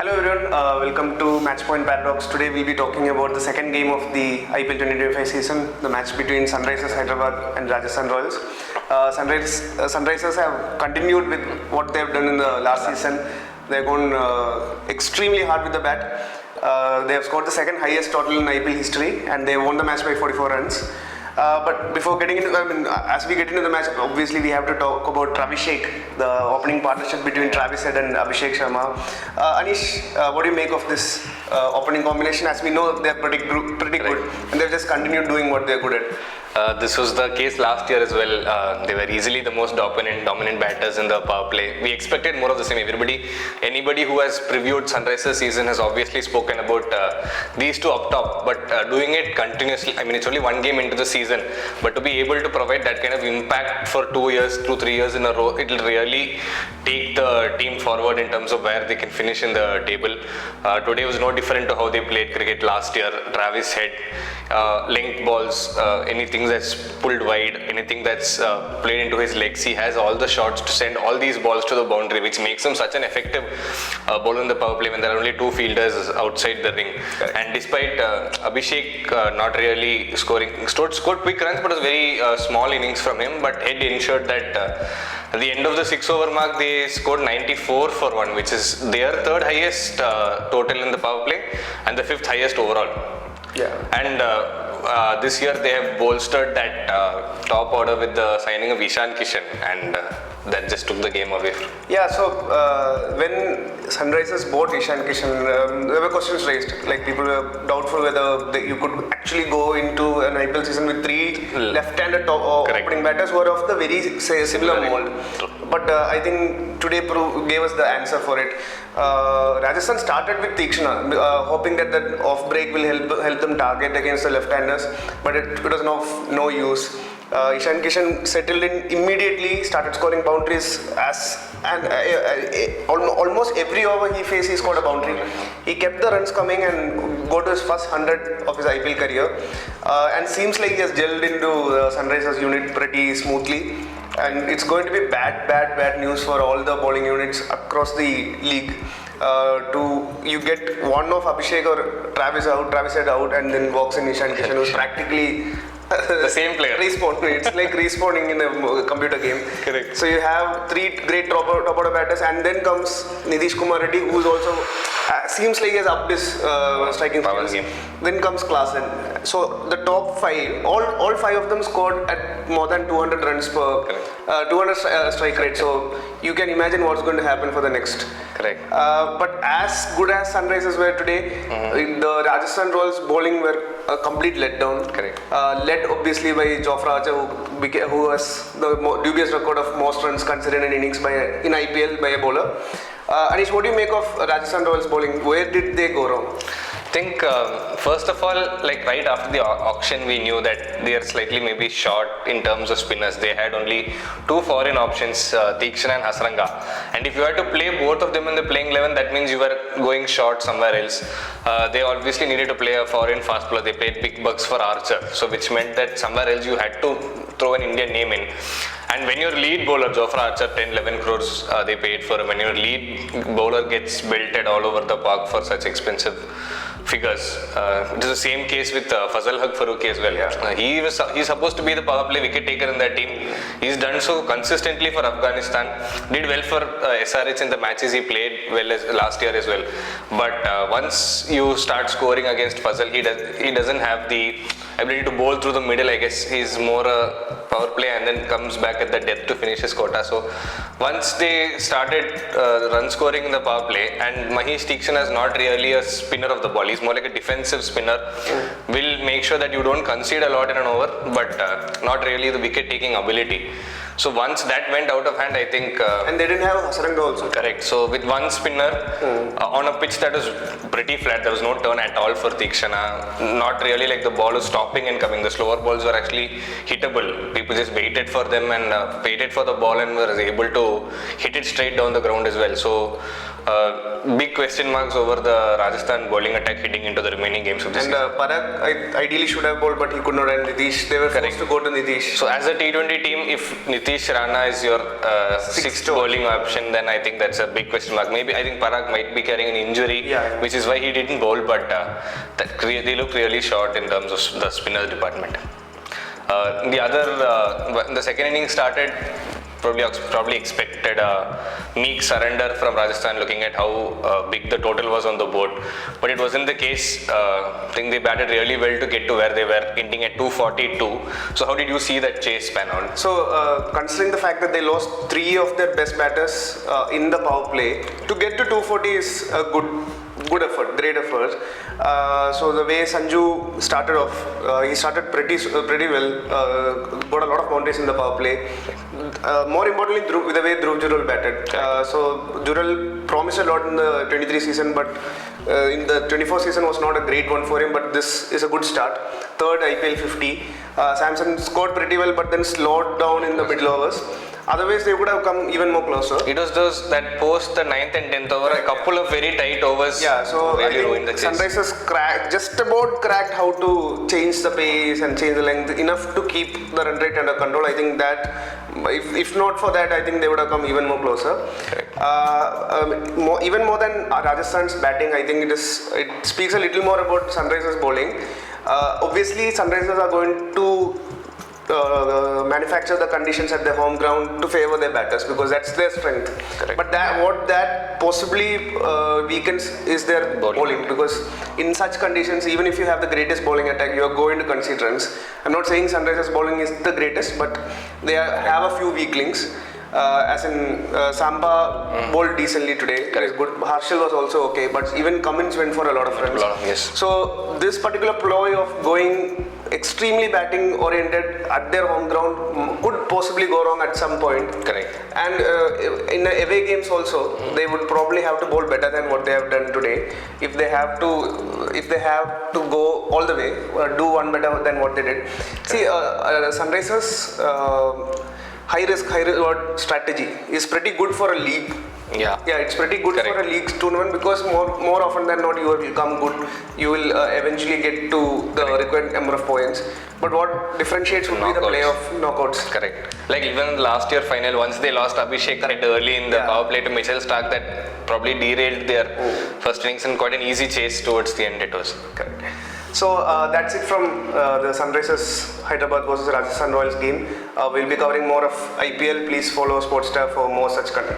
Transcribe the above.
Hello everyone, welcome to Matchpoint Paradox. Today we'll be talking about the second game of the IPL 2025 season, the match between Sunrisers Hyderabad and Rajasthan Royals. Sunrisers have continued with what they have done in the last season. They've gone extremely hard with the bat. They have scored the second highest total in IPL history and they won the match by 44 runs. But before getting into, as we get into the match, obviously we have to talk about Abhishek, the opening partnership between Travis Head and Abhishek Sharma. Anish, what do you make of this opening combination? As we know, they're pretty good, and they've just continued doing what they're good at. This was the case last year as well. They were easily the most dominant batters in the power play. We expected more of the same. Anybody who has previewed Sunrisers season has obviously spoken about these two up top, but doing it continuously. I mean, it's only one game into the season, but to be able to provide that kind of impact for 3 years in a row, it will really take the team forward in terms of where they can finish in the table. Today was no different to how they played cricket last year. Travis Head, length balls, anything that's pulled wide, anything that's played into his legs, he has all the shots to send all these balls to the boundary, which makes him such an effective bowler in the power play when there are only two fielders outside the ring. And despite Abhishek not really scored quick runs, but it was very small innings from him, but Head ensured that at the end of the 6-over mark, they scored 94 for 1, which is their third highest total in the power play and the fifth highest overall. Yeah. And this year they have bolstered that top order with the signing of Ishan Kishan, and that just took the game away from. Yeah, so when Sunrisers bought Ishan Kishan, there were questions raised. Like people were doubtful whether you could actually go into an IPL season with three left-handed opening batters who are of the very similar mold. But I think today gave us the answer for it. Rajasthan started with Tikshana, hoping that the off break will help them target against the left-handers, but it was no use. Ishan Kishan settled in immediately, started scoring boundaries almost every over he faced, he scored a boundary. He kept the runs coming and got to his first 100 of his IPL career, and seems like he has gelled into the Sunrisers unit pretty smoothly. And it's going to be bad news for all the bowling units across the league. You get one of Abhishek or Travis Head out, and then walks in Ishan Kishan, who's practically the same player. It's like respawning in a computer game. Correct. So you have three great top order batters, and then comes Nitish Kumar Reddy, who's also seems like he has upped his striking skills. Then comes Klassen. So the top five, all five of them scored at more than 200 runs per 200 strike rate. So you can imagine what's going to happen for the next. Correct. But as good as Sunrisers were today, the Rajasthan Royals bowling were a complete letdown. Correct. Led obviously by Jofra Archer, who has the dubious record of most runs considered in innings in IPL by a bowler. Anish, what do you make of Rajasthan Royals bowling? Where did they go wrong? I think first of all, like right after the auction, we knew that they are slightly maybe short in terms of spinners. They had only two foreign options, Tikshana and Hasranga. And if you had to play both of them in the playing 11, that means you were going short somewhere else. They obviously needed to play a foreign fast bowler. They paid big bucks for Archer, so which meant that somewhere else you had to throw an Indian name in. And when your lead bowler, Jofra Archer, 10-11 crores they paid for him, when your lead bowler gets belted all over the park for such expensive figures. It is the same case with Fazal Haq Farooqi as well. Yeah. He's supposed to be the power play wicket taker in that team. He's done so consistently for Afghanistan. Did well for SRH in the matches he played well as last year as well. But once you start scoring against Fazal, he doesn't have the ability to bowl through the middle. I guess he's more a power play and then comes back at the death to finish his quota. So once they started run scoring in the power play, and Mahesh Tikshana is not really a spinner of the ball. He's more like a defensive spinner. Will make sure that you don't concede a lot in an over, but not really the wicket taking ability. So once that went out of hand, I think... and they didn't have Hasranga also. Correct. So with one spinner on a pitch that was pretty flat, there was no turn at all for Tikshana. Not really like the ball was stopping and coming. The slower balls were actually hittable. People just waited for them and waited for the ball and were able to hit it straight down the ground as well. So big question marks over the Rajasthan bowling attack heading into the remaining games of the season. And Parag ideally should have bowled, but he could not. And Nitish, they were forced to go to Nitish. So as a T20 team, if Nitish Nitish Rana is your sixth bowling option, then I think that's a big question mark. Maybe I think Parag might be carrying an injury, which is why he didn't bowl, but they look really short in terms of the spinners department. The second inning started, probably expected a meek surrender from Rajasthan, looking at how big the total was on the board, but it wasn't the case. I think they batted really well to get to where they were, ending at 242. So how did you see that chase pan out? So considering the fact that they lost 3 of their best batters in the power play, to get to 240 is a good effort, great effort. So the way Sanju started off, he started pretty well, got a lot of boundaries in the power play. More importantly, the way Dhruv Jurel batted. So Jurel promised a lot in the 23 season, but in the 24 season was not a great one for him, but this is a good start. Third IPL 50. Samson scored pretty well, but then slowed down in the middle overs. Otherwise, they would have come even more closer. It was those that post the 9th and 10th over, a couple of very tight overs. Yeah, so really I ruined the think chase. Sunrisers just about cracked how to change the pace and change the length enough to keep the run rate under control. I think that if not for that, I think they would have come even more closer. Even more than Rajasthan's batting, I think it speaks a little more about Sunrisers bowling. Obviously, Sunrisers are going to manufacture the conditions at their home ground to favor their batters because that's their strength. Correct. But what that possibly weakens is their bowling, because in such conditions, even if you have the greatest bowling attack, you are going to concede runs. I'm not saying Sunrisers bowling is the greatest, but they have a few weak links. As in Samba bowled decently today. Correct. Good. Harshal was also okay, but even Cummins went for a lot of runs. Yes. So this particular ploy of going extremely batting oriented at their home ground could possibly go wrong at some point. Correct. And in the away games also, they would probably have to bowl better than what they have done today. If they have to go all the way, do one better than what they did. See, Sunrisers. High risk, high reward strategy is pretty good for a league. Yeah, it's pretty good for a league tournament because more often than not you will come good. You will eventually get to the required number of points. But what differentiates would be the playoff knockouts. Correct. Like even last year final, once they lost Abhishek early in the power play to Mitchell Stark, that probably derailed their first innings and quite an easy chase towards the end it was. Correct. So that's it from the Sunrisers Hyderabad versus Rajasthan Royals game. We'll be covering more of IPL. Please follow Sportstar for more such content.